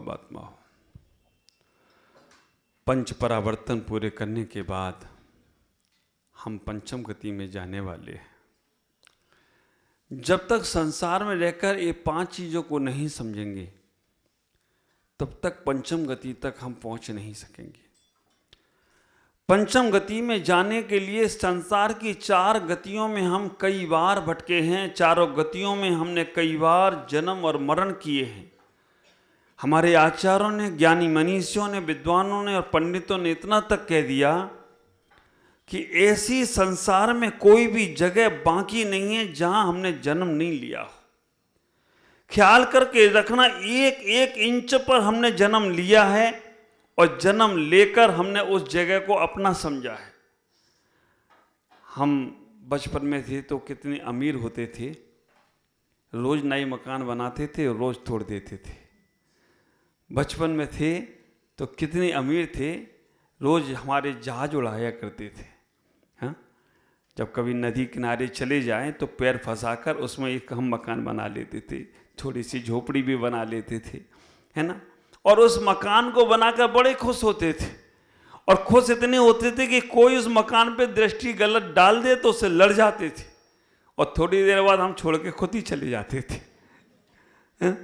सब आत्मा हो। पंच परावर्तन पूरे करने के बाद हम पंचम गति में जाने वाले हैं। जब तक संसार में रहकर ये 5 चीजों को नहीं समझेंगे तब तक पंचम गति तक हम पहुंच नहीं सकेंगे। पंचम गति में जाने के लिए संसार की 4 गतियों में हम कई बार भटके हैं। चारों गतियों में हमने कई बार जन्म और मरण किए हैं। हमारे आचार्यों ने, ज्ञानी मनीषियों ने, विद्वानों ने और पंडितों ने इतना तक कह दिया कि ऐसी संसार में कोई भी जगह बाकी नहीं है जहां हमने जन्म नहीं लिया हो। ख्याल करके रखना, एक एक इंच पर हमने जन्म लिया है और जन्म लेकर हमने उस जगह को अपना समझा है। हम बचपन में थे तो कितने अमीर होते थे, रोज नए मकान बनाते थे और रोज तोड़ देते थे। बचपन में थे तो कितने अमीर थे, रोज हमारे जहाज उड़ाया करते थे। हाँ, जब कभी नदी किनारे चले जाएं तो पैर फंसाकर उसमें एक हम मकान बना लेते थे, थोड़ी सी झोपड़ी भी बना लेते थे, है ना। और उस मकान को बनाकर बड़े खुश होते थे और खुश इतने होते थे कि कोई उस मकान पे दृष्टि गलत डाल दे तो उससे लड़ जाते थे और थोड़ी देर बाद हम छोड़ के खुद ही चले जाते थे। है?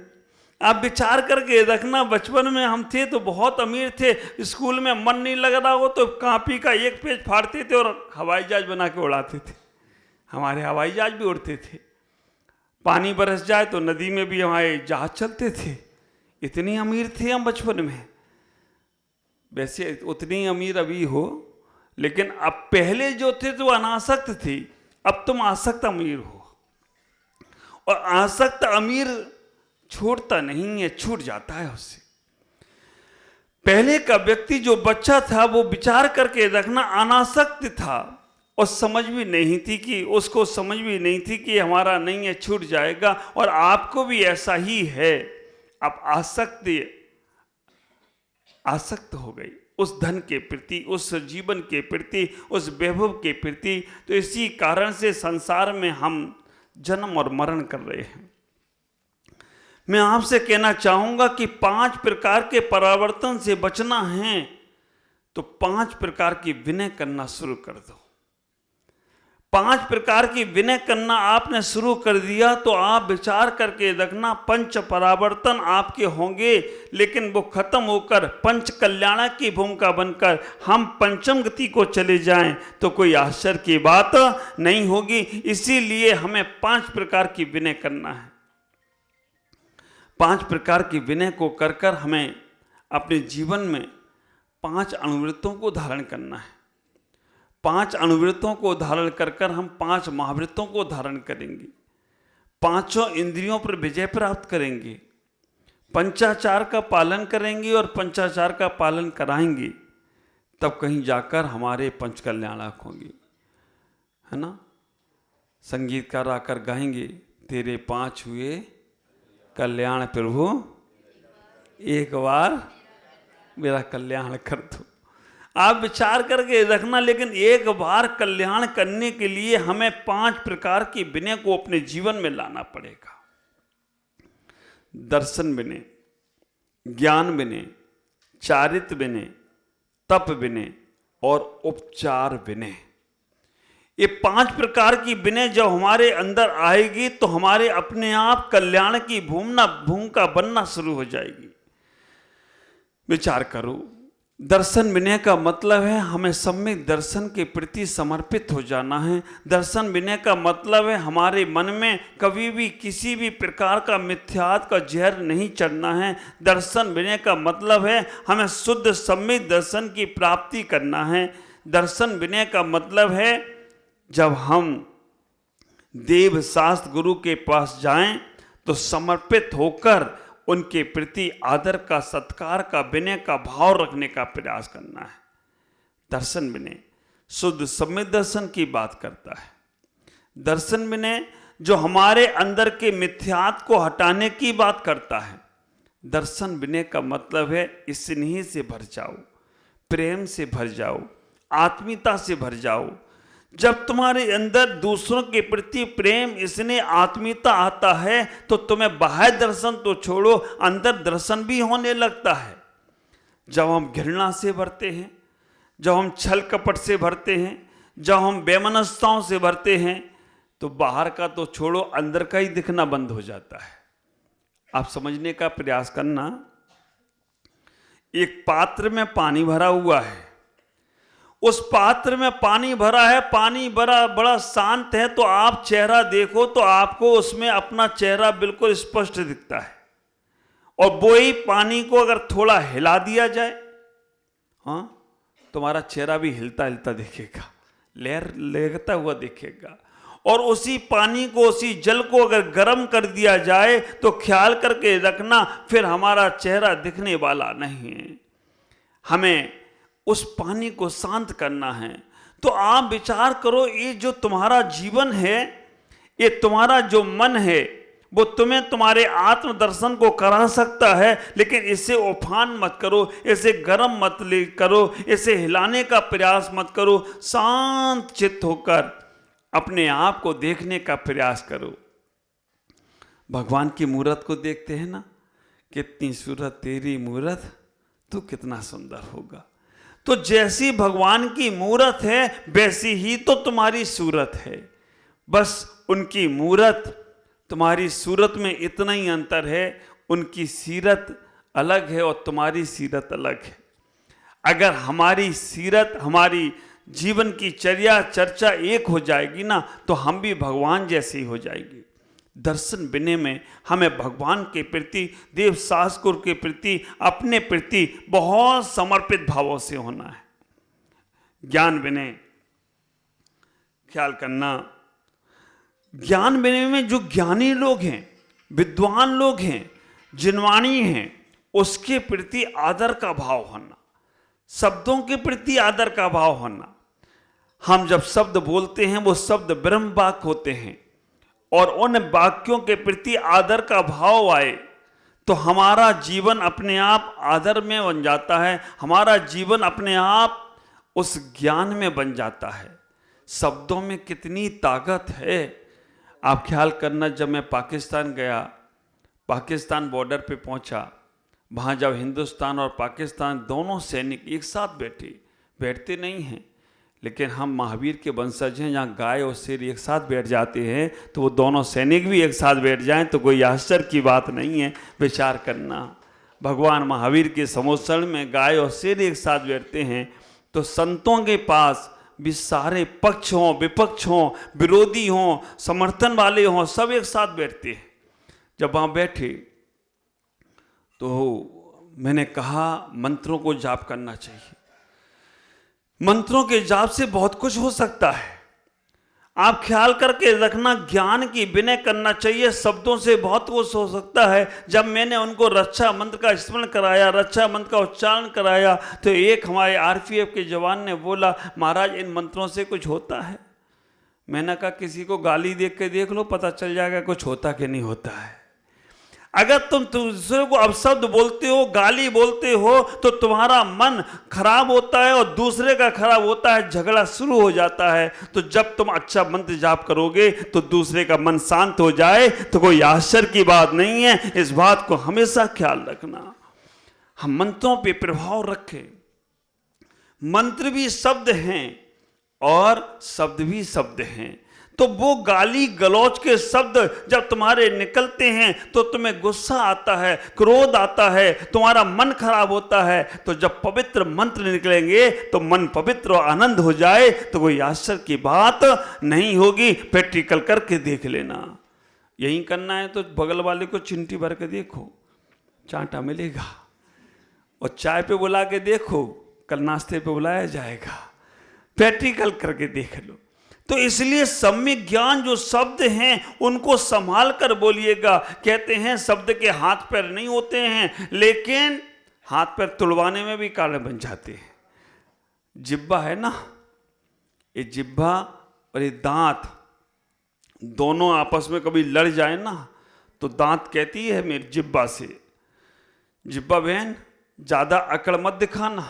आप विचार करके रखना, बचपन में हम थे तो बहुत अमीर थे। स्कूल में मन नहीं लग रहा हो तो कॉपी का एक पेज फाड़ते थे और हवाई जहाज बना के उड़ाते थे। हमारे हवाई जहाज भी उड़ते थे। पानी बरस जाए तो नदी में भी हमारे जहाज चलते थे। इतनी अमीर थे हम बचपन में। वैसे उतनी अमीर अभी हो, लेकिन अब पहले जो थे तो अनासक्त थे, अब तुम आसक्त अमीर हो। और आसक्त अमीर छोड़ता नहीं है, छूट जाता है उससे। पहले का व्यक्ति जो बच्चा था वो विचार करके रखना अनासक्त था और समझ भी नहीं थी कि उसको समझ भी नहीं थी कि हमारा नहीं है, छूट जाएगा। और आपको भी ऐसा ही है। आप आसक्त हो गई उस धन के प्रति, उस जीवन के प्रति, उस वैभव के प्रति। तो इसी कारण से संसार में हम जन्म और मरण कर रहे हैं। मैं आपसे कहना चाहूंगा कि 5 प्रकार के परावर्तन से बचना है तो 5 प्रकार की विनय करना शुरू कर दो। 5 प्रकार की विनय करना आपने शुरू कर दिया तो आप विचार करके रखना, पंच परावर्तन आपके होंगे, लेकिन वो खत्म होकर पंच कल्याणक की भूमिका बनकर हम पंचम गति को चले जाएं तो कोई आश्चर्य की बात नहीं होगी। इसीलिए हमें 5 प्रकार की विनय करना है। 5 प्रकार की विनय को कर कर हमें अपने जीवन में 5 अनुवृत्तों को धारण करना है। 5 अनुवृत्तों को धारण कर कर हम 5 महावृत्तों को धारण करेंगे। 5 इंद्रियों पर विजय प्राप्त करेंगे। पंचाचार का पालन करेंगे और पंचाचार का पालन कराएंगे, तब कहीं जाकर हमारे पंच कल्याणक होंगे, है ना। संगीतकार आकर गाएंगे, तेरे 5 हुए कल्याण प्रभु, एक बार मेरा कल्याण कर दो। आप विचार करके रखना, लेकिन एक बार कल्याण करने के लिए हमें 5 प्रकार की विनय को अपने जीवन में लाना पड़ेगा। दर्शन विनय, ज्ञान विनय, चारित्र विनय, तप विनय और उपचार विनय। ये 5 प्रकार की विनय जब हमारे अंदर आएगी तो हमारे अपने आप कल्याण की भूमिका बनना शुरू हो जाएगी। विचार करो, दर्शन विनय का मतलब है हमें सम्यक दर्शन के प्रति समर्पित हो जाना है। दर्शन विनय का मतलब है हमारे मन में कभी भी किसी भी प्रकार का मिथ्यात्व का जहर नहीं चढ़ना है। दर्शन विनय का मतलब है हमें शुद्ध सम्यक दर्शन की प्राप्ति करना है। दर्शन विनय का मतलब है जब हम देव शास्त्र गुरु के पास जाएं तो समर्पित होकर उनके प्रति आदर का, सत्कार का, विनय का भाव रखने का प्रयास करना है। दर्शन विनय शुद्ध सम्यक दर्शन की बात करता है। दर्शन विनय जो हमारे अंदर के मिथ्यात्व को हटाने की बात करता है। दर्शन विनय का मतलब है स्नेह से भर जाओ, प्रेम से भर जाओ, आत्मीयता से भर जाओ। जब तुम्हारे अंदर दूसरों के प्रति प्रेम, स्नेह, आत्मीयता आता है तो तुम्हें बाह्य दर्शन तो छोड़ो, अंदर दर्शन भी होने लगता है। जब हम घृणा से भरते हैं, जब हम छल कपट से भरते हैं, जब हम बेमनस्ताओं से भरते हैं, तो बाहर का तो छोड़ो, अंदर का ही दिखना बंद हो जाता है। आप समझने का प्रयास करना। एक पात्र में पानी भरा हुआ है, उस पात्र में पानी भरा है, पानी बड़ा शांत है, तो आप चेहरा देखो तो आपको उसमें अपना चेहरा बिल्कुल स्पष्ट दिखता है। और वही पानी को अगर थोड़ा हिला दिया जाए, हाँ, तुम्हारा चेहरा भी हिलता हिलता दिखेगा, लहर लगता हुआ दिखेगा। और उसी पानी को, उसी जल को अगर गर्म कर दिया जाए तो ख्याल करके रखना, फिर हमारा चेहरा दिखने वाला नहीं है। हमें उस पानी को शांत करना है। तो आप विचार करो, ये जो तुम्हारा जीवन है, ये तुम्हारा जो मन है, वो तुम्हें तुम्हारे आत्मदर्शन को करा सकता है, लेकिन इसे उफान मत करो, इसे गर्म मत करो, इसे हिलाने का प्रयास मत करो। शांत चित्त होकर अपने आप को देखने का प्रयास करो। भगवान की मूरत को देखते हैं ना, कितनी सूरत तेरी मूरत, तू कितना सुंदर होगा। तो जैसी भगवान की मूरत है वैसी ही तो तुम्हारी सूरत है। बस उनकी मूरत तुम्हारी सूरत में इतना ही अंतर है, उनकी सीरत अलग है और तुम्हारी सीरत अलग है। अगर हमारी सीरत, हमारी जीवन की चर्या चर्चा एक हो जाएगी ना, तो हम भी भगवान जैसे ही हो जाएंगे। दर्शन बिने में हमें भगवान के प्रति, देव शास्त्र के प्रति, अपने प्रति बहुत समर्पित भावों से होना है। ज्ञान बिने ख्याल करना, ज्ञान बिने में जो ज्ञानी लोग हैं, विद्वान लोग हैं, जिनवाणी हैं, उसके प्रति आदर का भाव होना, शब्दों के प्रति आदर का भाव होना। हम जब शब्द बोलते हैं वो शब्द ब्रह्म वाक्य होते हैं, और उन वाक्यों के प्रति आदर का भाव आए तो हमारा जीवन अपने आप आदर में बन जाता है, हमारा जीवन अपने आप उस ज्ञान में बन जाता है। शब्दों में कितनी ताकत है। आप ख्याल करना, जब मैं पाकिस्तान गया, पाकिस्तान बॉर्डर पे पहुंचा, वहाँ जब हिंदुस्तान और पाकिस्तान दोनों सैनिक एक साथ बैठते नहीं हैं, लेकिन हम महावीर के वंशज हैं, जहाँ गाय और शेर एक साथ बैठ जाते हैं, तो वो दोनों सैनिक भी एक साथ बैठ जाएं तो कोई आश्चर्य की बात नहीं है। विचार करना, भगवान महावीर के समोत्सव में गाय और शेर एक साथ बैठते हैं, तो संतों के पास भी सारे पक्ष हों, विपक्ष हों, विरोधी हों, समर्थन वाले हों, सब एक साथ बैठते हैं। जब वहाँ बैठे तो मैंने कहा मंत्रों को जाप करना चाहिए। मंत्रों के जाप से बहुत कुछ हो सकता है। आप ख्याल करके रखना, ज्ञान की विनय करना चाहिए, शब्दों से बहुत कुछ हो सकता है। जब मैंने उनको रक्षा मंत्र का स्मरण कराया, रक्षा मंत्र का उच्चारण कराया, तो एक हमारे आरपीएफ के जवान ने बोला, महाराज इन मंत्रों से कुछ होता है? मैंने कहा किसी को गाली देख के देख लो, पता चल जाएगा कुछ होता कि नहीं होता है। अगर तुम दूसरे को अपशब्द बोलते हो, गाली बोलते हो, तो तुम्हारा मन खराब होता है और दूसरे का खराब होता है, झगड़ा शुरू हो जाता है। तो जब तुम अच्छा मंत्र जाप करोगे तो दूसरे का मन शांत हो जाए तो कोई आश्चर्य की बात नहीं है। इस बात को हमेशा ख्याल रखना। हम मंत्रों पे प्रभाव रखें। मंत्र भी शब्द हैं और शब्द भी शब्द हैं। तो वो गाली गलौज के शब्द जब तुम्हारे निकलते हैं तो तुम्हें गुस्सा आता है, क्रोध आता है, तुम्हारा मन खराब होता है। तो जब पवित्र मंत्र निकलेंगे तो मन पवित्र और आनंद हो जाए तो कोई आश्चर्य की बात नहीं होगी। प्रैक्टिकल करके देख लेना। यही करना है तो बगल वाले को चिंटी भर के देखो, चांटा मिलेगा। और चाय पे बुला के देखो, कल नाश्ते पे बुलाया जाएगा। प्रैक्टिकल करके देख लो। तो इसलिए सम्यक ज्ञान जो शब्द हैं उनको संभाल कर बोलिएगा। कहते हैं शब्द के हाथ पैर नहीं होते हैं, लेकिन हाथ पैर तुड़वाने में भी काले बन जाते हैं। जिब्बा है ना, ये जिब्बा और ये दांत दोनों आपस में कभी लड़ जाए ना, तो दांत कहती है मेरी जिब्बा से, जिब्बा बहन ज़्यादा अकड़ मत दिखाना,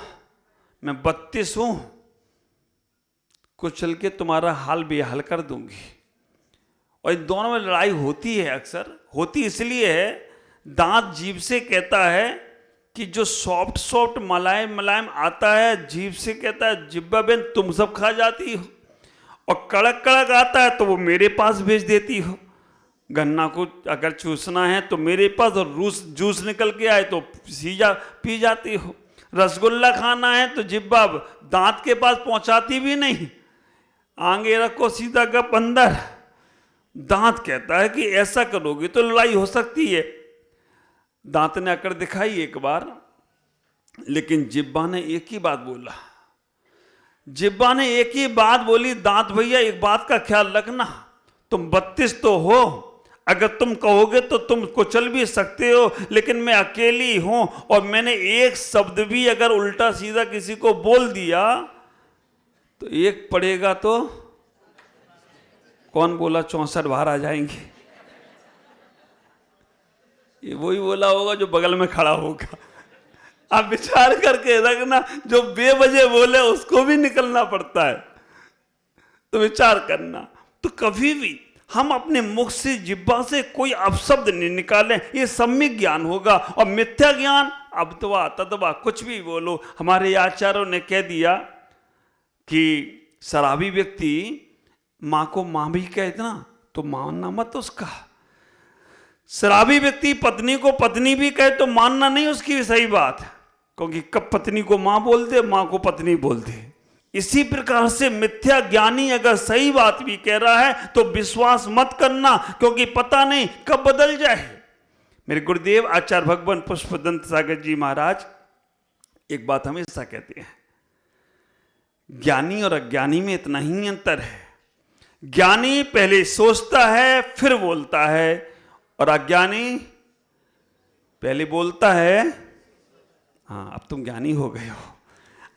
मैं 32 हूँ, कुचल के तुम्हारा हाल बेहाल कर दूंगी। और इन दोनों में लड़ाई होती है, अक्सर होती इसलिए है, दांत जीभ से कहता है कि जो सॉफ्ट सॉफ्ट मुलायम मुलायम आता है, जीभ से कहता है जिब्बा बेन तुम सब खा जाती हो, और कड़क कड़क आता है तो वो मेरे पास भेज देती हो। गन्ना को अगर चूसना है तो मेरे पास, और जूस निकल के आए तो पी जाती हो। रसगुल्ला खाना है तो जिब्बा दांत के पास पहुंचाती भी नहीं, आगे रखो सीधा गप अंदर। दांत कहता है कि ऐसा करोगे तो लड़ाई हो सकती है। दांत ने अकड़ दिखाई एक बार, लेकिन जिब्बा ने एक ही बात बोला। जिब्बा ने एक ही बात बोली, दांत भैया एक बात का ख्याल रखना, तुम 32 तो हो, अगर तुम कहोगे तो तुम कुचल भी सकते हो, लेकिन मैं अकेली हूं, और मैंने एक शब्द भी अगर उल्टा सीधा किसी को बोल दिया तो एक पड़ेगा तो कौन बोला 64 बाहर आ जाएंगे। ये वही बोला होगा जो बगल में खड़ा होगा। आप विचार करके रखना, जो बेवजह बोले उसको भी निकलना पड़ता है, तो विचार करना। तो कभी भी हम अपने मुख से, जिब्बा से कोई अपशब्द नहीं निकालें, ये सम्यक ज्ञान होगा। और मिथ्या ज्ञान अबतवा तदवा कुछ भी बोलो। हमारे आचार्यों ने कह दिया कि शराबी व्यक्ति माँ को माँ भी कहता ना तो मानना मत उसका। शराबी व्यक्ति पत्नी को पत्नी भी कहे तो मानना नहीं उसकी, सही बात है, क्योंकि कब पत्नी को माँ बोल दे, माँ को पत्नी बोल दे। इसी प्रकार से मिथ्या ज्ञानी अगर सही बात भी कह रहा है तो विश्वास मत करना, क्योंकि पता नहीं कब बदल जाए। मेरे गुरुदेव आचार्य भगवान पुष्पदंत सागर जी महाराज एक बात हमेशा कहते हैं, ज्ञानी और अज्ञानी में इतना ही अंतर है। ज्ञानी पहले सोचता है फिर बोलता है, और अज्ञानी पहले बोलता है। हाँ, अब तुम ज्ञानी हो गए हो।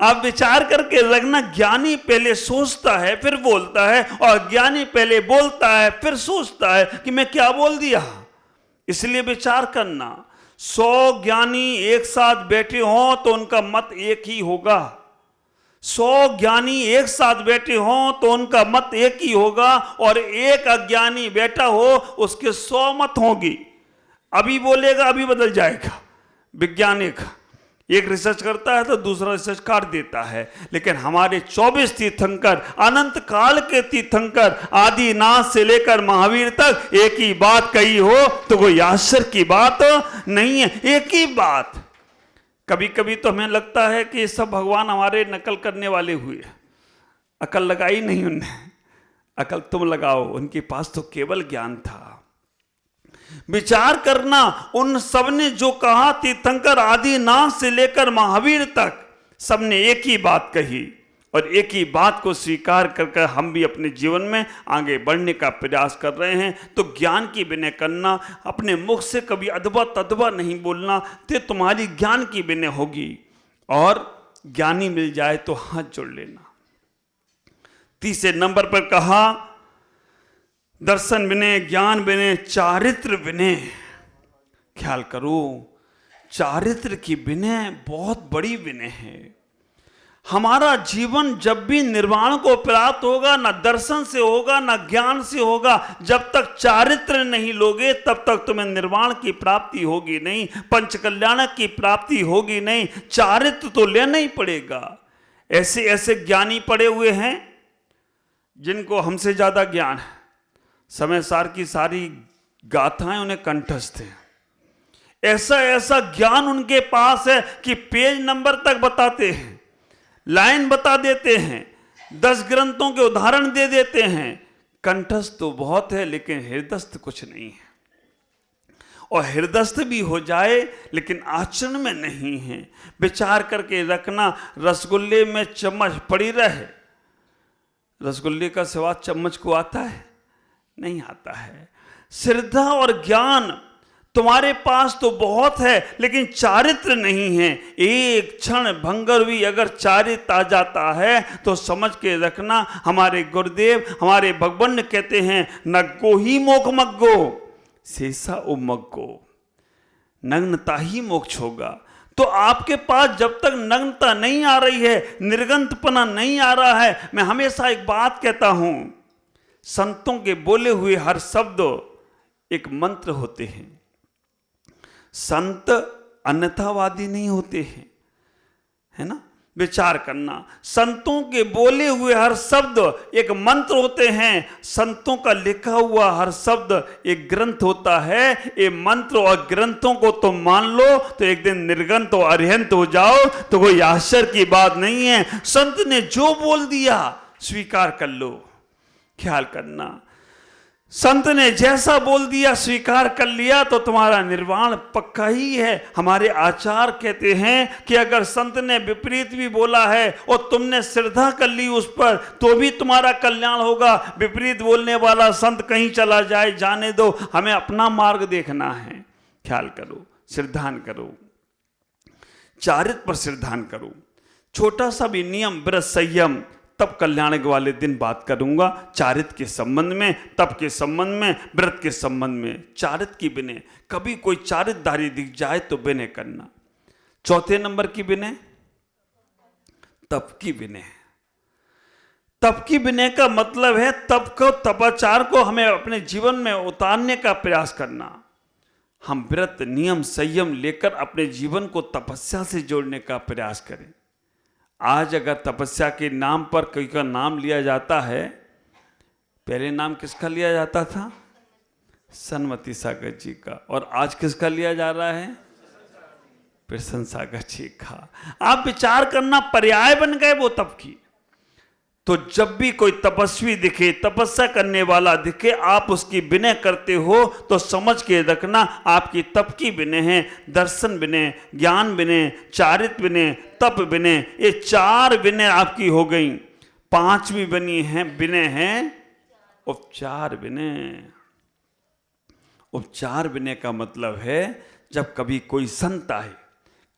आप विचार करके रखना, ज्ञानी पहले सोचता है फिर बोलता है, और अज्ञानी पहले बोलता है फिर सोचता है कि मैं क्या बोल दिया। इसलिए विचार करना, 100 ज्ञानी एक साथ बैठे हों तो उनका मत एक ही होगा। 100 ज्ञानी एक साथ बैठे हों तो उनका मत एक ही होगा, और एक अज्ञानी बैठा हो उसके 100 मत होंगी। अभी बोलेगा अभी बदल जाएगा। वैज्ञानिक एक रिसर्च करता है तो दूसरा रिसर्च काट देता है, लेकिन हमारे 24 तीर्थंकर, अनंत काल के तीर्थंकर, आदिनाथ से लेकर महावीर तक एक ही बात कही हो तो कोई आश्चर्य की बात नहीं है। एक ही बात। कभी कभी तो हमें लगता है कि सब भगवान हमारे नकल करने वाले हुए, अकल लगाई नहीं उनने। अकल तुम लगाओ, उनके पास तो केवल ज्ञान था। विचार करना, उन सबने जो कहा, तीर्थंकर आदिनाथ से लेकर महावीर तक सबने एक ही बात कही, और एक ही बात को स्वीकार करके हम भी अपने जीवन में आगे बढ़ने का प्रयास कर रहे हैं। तो ज्ञान की विनय करना, अपने मुख से कभी अदबा तदबा नहीं बोलना, तो तुम्हारी ज्ञान की विनय होगी। और ज्ञानी मिल जाए तो हाथ जोड़ लेना। तीसरे नंबर पर कहा, दर्शन विनय, ज्ञान विनय, चारित्र विनय। ख्याल करो, चारित्र की विनय बहुत बड़ी विनय है। हमारा जीवन जब भी निर्वाण को प्राप्त होगा, ना दर्शन से होगा ना ज्ञान से होगा। जब तक चारित्र नहीं लोगे तब तक तुम्हें निर्वाण की प्राप्ति होगी नहीं, पंचकल्याण की प्राप्ति होगी नहीं। चारित्र तो लेना ही पड़ेगा। ऐसे ऐसे ज्ञानी पड़े हुए हैं जिनको हमसे ज्यादा ज्ञान है, समय सार की सारी गाथाएं उन्हें कंठस्थ हैं। ऐसा ऐसा ज्ञान उनके पास है कि पेज नंबर तक बताते हैं, लाइन बता देते हैं, 10 ग्रंथों के उदाहरण दे देते हैं। कंठस्थ तो बहुत है लेकिन हृदयस्थ कुछ नहीं है। और हृदयस्थ भी हो जाए लेकिन आचरण में नहीं है। विचार करके रखना, रसगुल्ले में चम्मच पड़ी रहे, रसगुल्ले का स्वाद चम्मच को आता है? नहीं आता है। श्रद्धा और ज्ञान तुम्हारे पास तो बहुत है लेकिन चारित्र नहीं है। एक क्षण भंगर भी अगर चारित्र आ जाता है तो समझ के रखना, हमारे गुरुदेव, हमारे भगवान कहते हैं, नग्गो ही मोक्ष मग्गो शेषा उमग्गो, नग्नता ही मोक्ष होगा। तो आपके पास जब तक नग्नता नहीं आ रही है, निर्गंतपना नहीं आ रहा है, मैं हमेशा एक बात कहता हूं, संतों के बोले हुए हर शब्द एक मंत्र होते हैं। संत अन्यथावादी नहीं होते हैं, है ना। विचार करना, संतों के बोले हुए हर शब्द एक मंत्र होते हैं। संतों का लिखा हुआ हर शब्द एक ग्रंथ होता है। ये मंत्र और ग्रंथों को तुम मान लो तो एक दिन निर्गंत और अरिहंत हो जाओ, तो कोई आश्चर्य की बात नहीं है। संत ने जो बोल दिया स्वीकार कर लो। ख्याल करना, संत ने जैसा बोल दिया स्वीकार कर लिया तो तुम्हारा निर्वाण पक्का ही है। हमारे आचार्य कहते हैं कि अगर संत ने विपरीत भी बोला है और तुमने श्रद्धा कर ली उस पर, तो भी तुम्हारा कल्याण होगा। विपरीत बोलने वाला संत कहीं चला जाए, जाने दो, हमें अपना मार्ग देखना है। ख्याल करो, श्रद्धान करो, चारित्र पर श्रद्धान करो। छोटा सा भी नियम, व्रत, संयम, तब कल्याण के वाले दिन बात करूंगा। चारित्र के संबंध में, तप के संबंध में, व्रत के संबंध में। चारित्र की विनय, कभी कोई चारित्रधारी दिख जाए तो विनय करना। चौथे नंबर की विनय, तप की विनय। तप की विनय का मतलब है तप को, तपाचार को हमें अपने जीवन में उतारने का प्रयास करना। हम व्रत, नियम, संयम लेकर अपने जीवन को तपस्या से जोड़ने का प्रयास करें। आज अगर तपस्या के नाम पर कोई का नाम लिया जाता है, पहले नाम किसका लिया जाता था? सनमती सागर जी का, और आज किसका लिया जा रहा है? प्रसन्न सागर जी का। आप विचार करना, पर्याय बन गए वो तप की। तो जब भी कोई तपस्वी दिखे, तपस्या करने वाला दिखे, आप उसकी विनय करते हो तो समझ के रखना आपकी तप की विनय है। दर्शन विनय, ज्ञान विनय, चारित्र विनय, तप विनय, ये चार विनय आपकी हो गई। पांचवी बनी है विनय है उपचार विनय। उपचार विनय का मतलब है जब कभी कोई संत आए,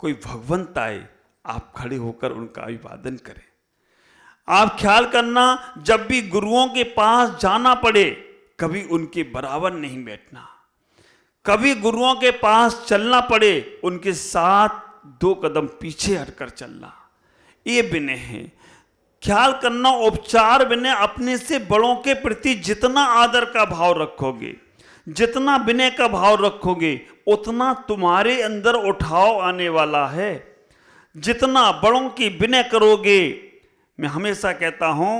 कोई भगवंत आए, आप खड़े होकर उनका अभिवादन करें। आप ख्याल करना, जब भी गुरुओं के पास जाना पड़े, कभी उनके बराबर नहीं बैठना। कभी गुरुओं के पास चलना पड़े, उनके साथ 2 कदम पीछे हटकर चलना। ये विनय है। ख्याल करना, उपचार विनय, अपने से बड़ों के प्रति जितना आदर का भाव रखोगे, जितना विनय का भाव रखोगे, उतना तुम्हारे अंदर उठाव आने वाला है। जितना बड़ों की विनय करोगे, मैं हमेशा कहता हूं,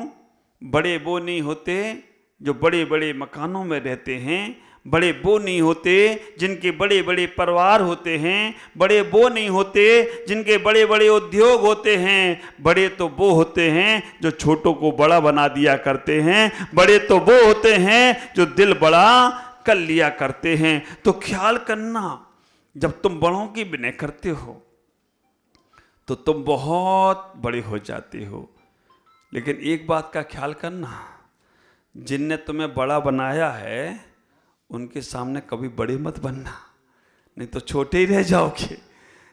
बड़े वो नहीं होते जो बड़े बड़े मकानों में रहते हैं, बड़े वो नहीं होते जिनके बड़े बड़े परिवार होते हैं, बड़े वो नहीं होते जिनके बड़े बड़े उद्योग होते हैं। बड़े तो वो होते हैं जो छोटों को बड़ा बना दिया करते हैं। बड़े तो वो होते हैं जो दिल बड़ा कर लिया करते हैं। तो ख्याल करना, जब तुम बड़ों की विनय करते हो तो तुम बहुत बड़े हो जाते हो। लेकिन एक बात का ख्याल करना, जिनने तुम्हें बड़ा बनाया है उनके सामने कभी बड़े मत बनना, नहीं तो छोटे ही रह जाओगे।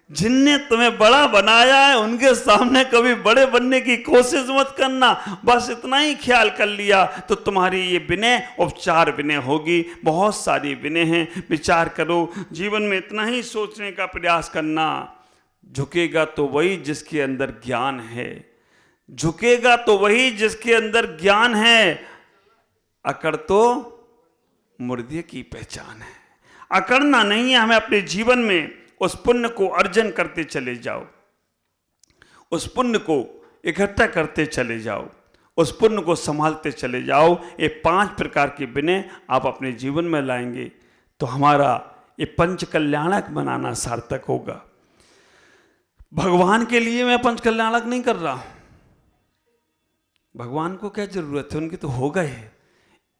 जिनने तुम्हें बड़ा बनाया है उनके सामने कभी बड़े बनने की कोशिश मत करना। बस इतना ही ख्याल कर लिया तो तुम्हारी ये विनय उपचार विनय होगी। बहुत सारी विनय हैं, विचार करो। जीवन में इतना ही सोचने का प्रयास करना, झुकेगा तो वही जिसके अंदर ज्ञान है। झुकेगा तो वही जिसके अंदर ज्ञान है। अकड़ तो मुर्दे की पहचान है। अकड़ना नहीं है। हमें अपने जीवन में उस पुण्य को अर्जन करते चले जाओ, उस पुण्य को इकट्ठा करते चले जाओ, उस पुण्य को संभालते चले जाओ। ये 5 प्रकार के विनय आप अपने जीवन में लाएंगे तो हमारा ये पंच कल्याणक बनाना सार्थक होगा। भगवान के लिए मैं पंच कल्याणक नहीं कर रहा हूं। भगवान को क्या जरूरत है, उनकी तो हो गए।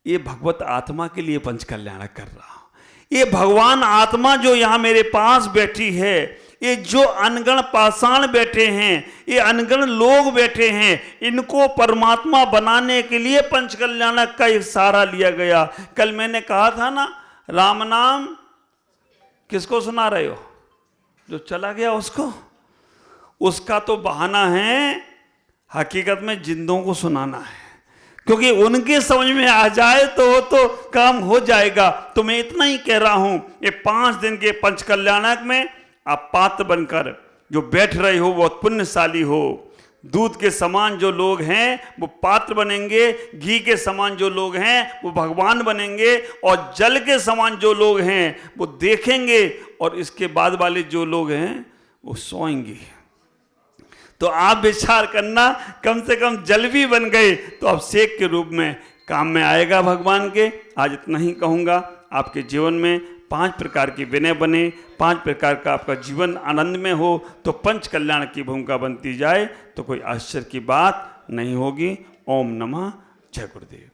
ये भगवत आत्मा के लिए पंच कल्याणक कर रहा हूं। ये भगवान आत्मा जो यहां मेरे पास बैठी है, ये जो अनगण पाषाण बैठे हैं, ये अनगण लोग बैठे हैं, इनको परमात्मा बनाने के लिए पंच कल्याणक का एक सहारा लिया गया। कल मैंने कहा था ना, राम नाम किसको सुना रहे हो? जो चला गया उसको। उसका तो बहाना है, हकीकत में जिंदों को सुनाना है, क्योंकि उनके समझ में आ जाए तो काम हो जाएगा। तो मैं इतना ही कह रहा हूं, ये 5 दिन के पंच कल्याणक में आप पात्र बनकर जो बैठ रहे हो बहुत पुण्यशाली हो। दूध के समान जो लोग हैं वो पात्र बनेंगे, घी के समान जो लोग हैं वो भगवान बनेंगे, और जल के समान जो लोग हैं वो देखेंगे, और इसके बाद वाले जो लोग हैं वो सोएंगे। तो आप विचार करना, कम से कम जल भी बन गए तो अब सेक के रूप में काम में आएगा भगवान के। आज इतना ही कहूँगा। आपके जीवन में 5 प्रकार की विनय बने, 5 प्रकार का आपका जीवन आनंद में हो, तो पंच कल्याण की भूमिका बनती जाए तो कोई आश्चर्य की बात नहीं होगी। ओम नमः। जय गुरुदेव।